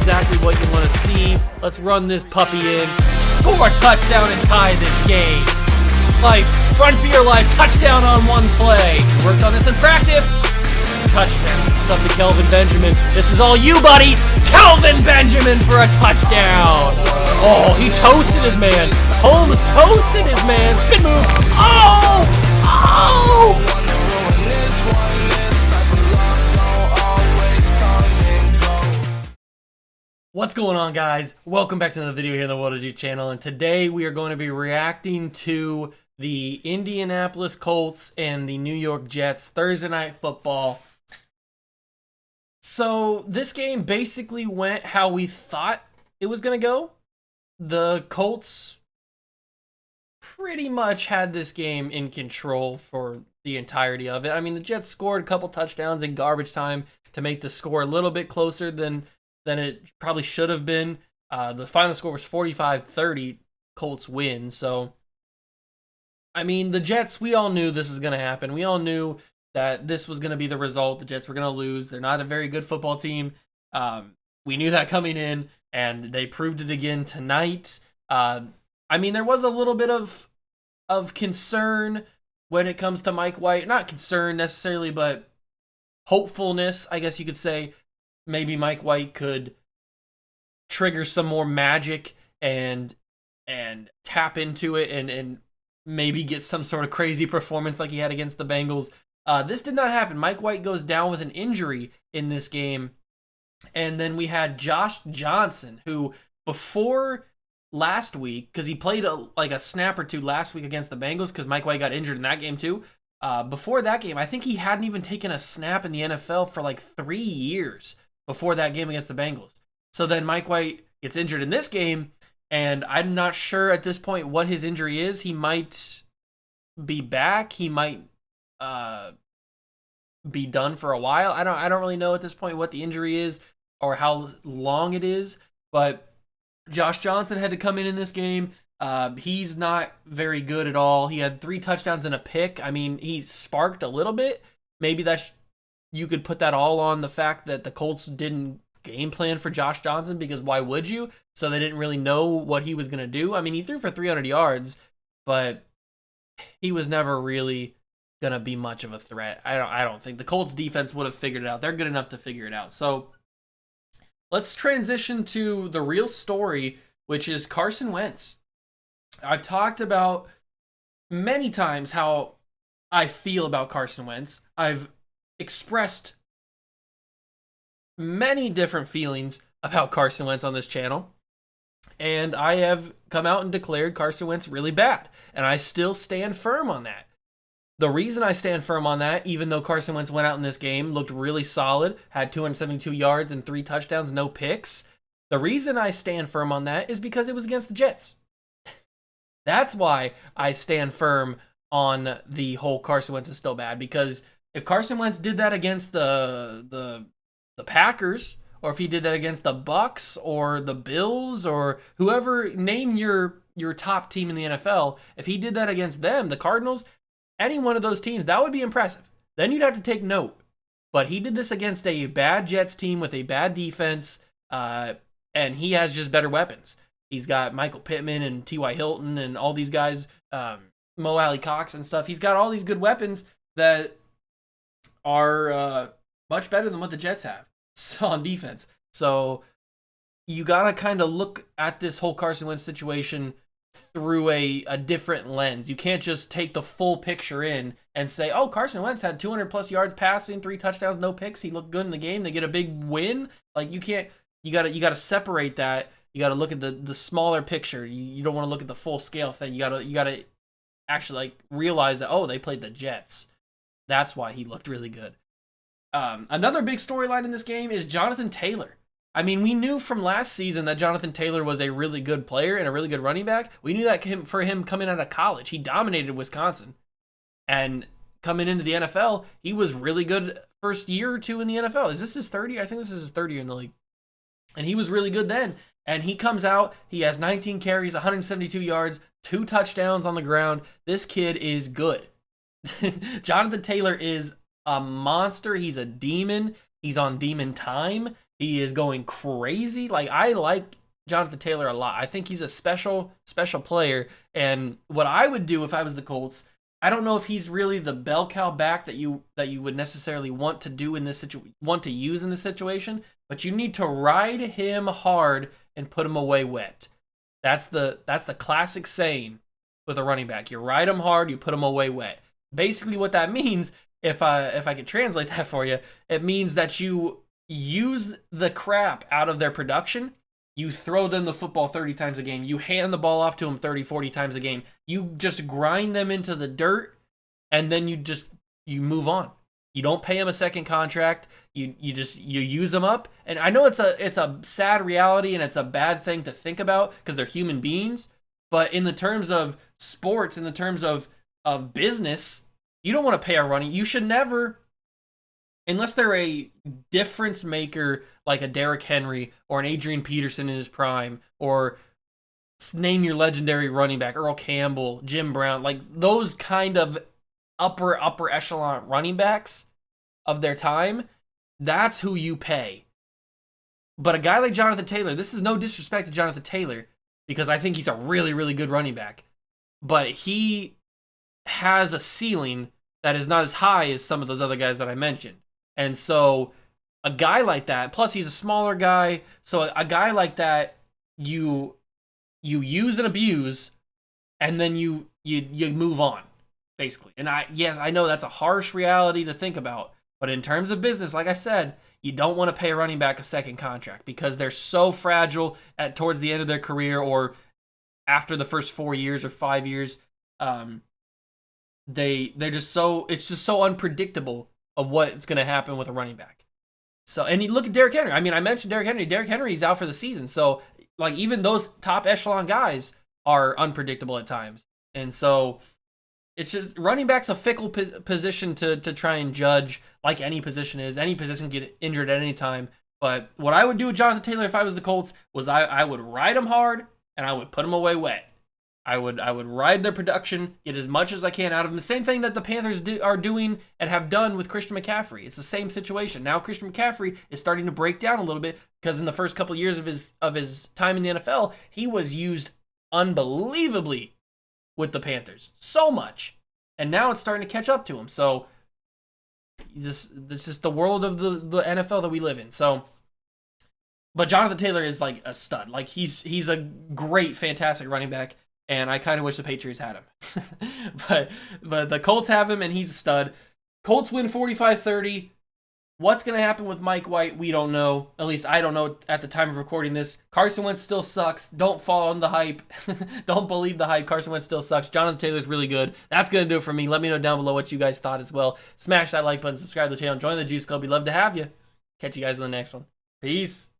exactly what you want to see. Let's run this puppy in. Score a touchdown and tie this game. Life, run for your life, touchdown on one play. Worked on this in practice. Touchdown. It's up to Kelvin Benjamin. This is all you, buddy. Kelvin Benjamin for a touchdown. Oh, he toasted his man. Holmes toasted his man. Spin move. Oh! Oh! What's going on, guys? Welcome back to another video here on the What Did You channel, and today we are going to be reacting to the Indianapolis Colts and the New York Jets Thursday Night Football. So this game basically went how we thought it was going to go. The Colts pretty much had this game in control for the entirety of it. I mean, the Jets scored a couple touchdowns in garbage time to make the score a little bit closer than it probably should have been. The final score was 45-30, Colts win. So, I mean, the Jets, we all knew this was going to happen. We all knew that this was going to be the result. The Jets were going to lose. They're not a very good football team. We knew that coming in, and they proved it again tonight. I mean, there was a little bit of concern when it comes to Mike White. Not concern necessarily, but hopefulness, I guess you could say. Maybe Mike White could trigger some more magic and tap into it and maybe get some sort of crazy performance like he had against the Bengals. This did not happen. Mike White goes down with an injury in this game. And then we had Josh Johnson, who before last week, because he played like a snap or two last week against the Bengals because Mike White got injured in that game too. Before that game, I think he hadn't even taken a snap in the NFL for like 3 years before that game against the Bengals. So then Mike White gets injured in this game, and I'm not sure at this point what his injury is. He might be back. He might be done for a while. I don't really know at this point what the injury is or how long it is, but Josh Johnson had to come in this game. He's not very good at all. He had 3 touchdowns and a pick. I mean, he sparked a little bit. Maybe you could put that all on the fact that the Colts didn't game plan for Josh Johnson, because why would you? So they didn't really know what he was going to do. I mean, he threw for 300 yards, but he was never really going to be much of a threat. I don't think the Colts defense would have figured it out. They're good enough to figure it out. So let's transition to the real story, which is Carson Wentz. I've talked about many times how I feel about Carson Wentz. I've expressed many different feelings about Carson Wentz on this channel, and I have come out and declared Carson Wentz really bad, and I still stand firm on that. The reason I stand firm on that, even though Carson Wentz went out in this game, looked really solid, had 272 yards and 3 touchdowns, no picks, the reason I stand firm on that is because it was against the Jets. That's why I stand firm on the whole Carson Wentz is still bad, because if Carson Wentz did that against the Packers, or if he did that against the Bucks or the Bills or whoever, name your top team in the NFL, if he did that against them, the Cardinals, any one of those teams, that would be impressive. Then you'd have to take note. But he did this against a bad Jets team with a bad defense, and he has just better weapons. He's got Michael Pittman and T.Y. Hilton and all these guys, Mo Alley Cox and stuff. He's got all these good weapons that are much better than what the Jets have on defense. So you got to kind of look at this whole Carson Wentz situation through a different lens. You can't just take the full picture in and say, oh, Carson Wentz had 200-plus yards passing, 3 touchdowns, no picks. He looked good in the game. They get a big win. Like, you can't. You got to separate that. You got to look at the smaller picture. You don't want to look at the full scale thing. You got to actually like realize that, oh, they played the Jets. That's why he looked really good. Another big storyline in this game is Jonathan Taylor. I mean, we knew from last season that Jonathan Taylor was a really good player and a really good running back. We knew that for him coming out of college. He dominated Wisconsin. And coming into the NFL, he was really good first year or two in the NFL. Is this his third year? I think this is his third year in the league. And he was really good then. And he comes out, he has 19 carries, 172 yards, 2 touchdowns on the ground. This kid is good. Jonathan Taylor is a monster. He's a demon. He's on demon time. He is going crazy. Like, I like Jonathan Taylor a lot. I think he's a special player. And what I would do if I was the Colts, I don't know if he's really the bell cow back that you would necessarily want to do in this want to use in this situation, but you need to ride him hard and put him away wet. That's the classic saying with a running back. You ride him hard, you put him away wet. Basically what that means, if I could translate that for you, it means that you use the crap out of their production. You throw them the football 30 times a game. You hand the ball off to them 30, 40 times a game. You just grind them into the dirt, and then you move on. You don't pay them a second contract. You use them up. And I know it's a sad reality and it's a bad thing to think about because they're human beings. But in the terms of sports, in the terms of business, you don't want to pay a running. You should never, unless they're a difference maker like a Derrick Henry or an Adrian Peterson in his prime, or name your legendary running back, Earl Campbell, Jim Brown, like those kind of upper echelon running backs of their time, that's who you pay. But a guy like Jonathan Taylor, this is no disrespect to Jonathan Taylor, because I think he's a really, really good running back, but he has a ceiling that is not as high as some of those other guys that I mentioned. And so a guy like that, plus he's a smaller guy, so a guy like that, you use and abuse, and then you move on, basically. And I know that's a harsh reality to think about, but in terms of business, like I said, you don't want to pay a running back a second contract because they're so fragile towards the end of their career or after the first 4 years or 5 years. They're just so, it's just so unpredictable of what's going to happen with a running back. So, and you look at Derrick Henry. I mean, I mentioned Derrick Henry. Derrick Henry's out for the season. So, like, even those top echelon guys are unpredictable at times. And so, it's just, running back's a fickle position to try and judge, like any position is. Any position can get injured at any time. But what I would do with Jonathan Taylor if I was the Colts was I would ride him hard and I would put him away wet. I would ride their production, get as much as I can out of them. The same thing that the Panthers are doing and have done with Christian McCaffrey. It's the same situation. Now Christian McCaffrey is starting to break down a little bit because in the first couple of years of his time in the NFL, he was used unbelievably with the Panthers. So much. And now it's starting to catch up to him. So this is the world of the NFL that we live in. So, but Jonathan Taylor is like a stud. Like he's a great, fantastic running back. And I kind of wish the Patriots had him. but the Colts have him, and he's a stud. Colts win 45-30. What's going to happen with Mike White, we don't know. At least I don't know at the time of recording this. Carson Wentz still sucks. Don't fall on the hype. Don't believe the hype. Carson Wentz still sucks. Jonathan Taylor's really good. That's going to do it for me. Let me know down below what you guys thought as well. Smash that like button. Subscribe to the channel. Join the Juice Club. We'd love to have you. Catch you guys in the next one. Peace.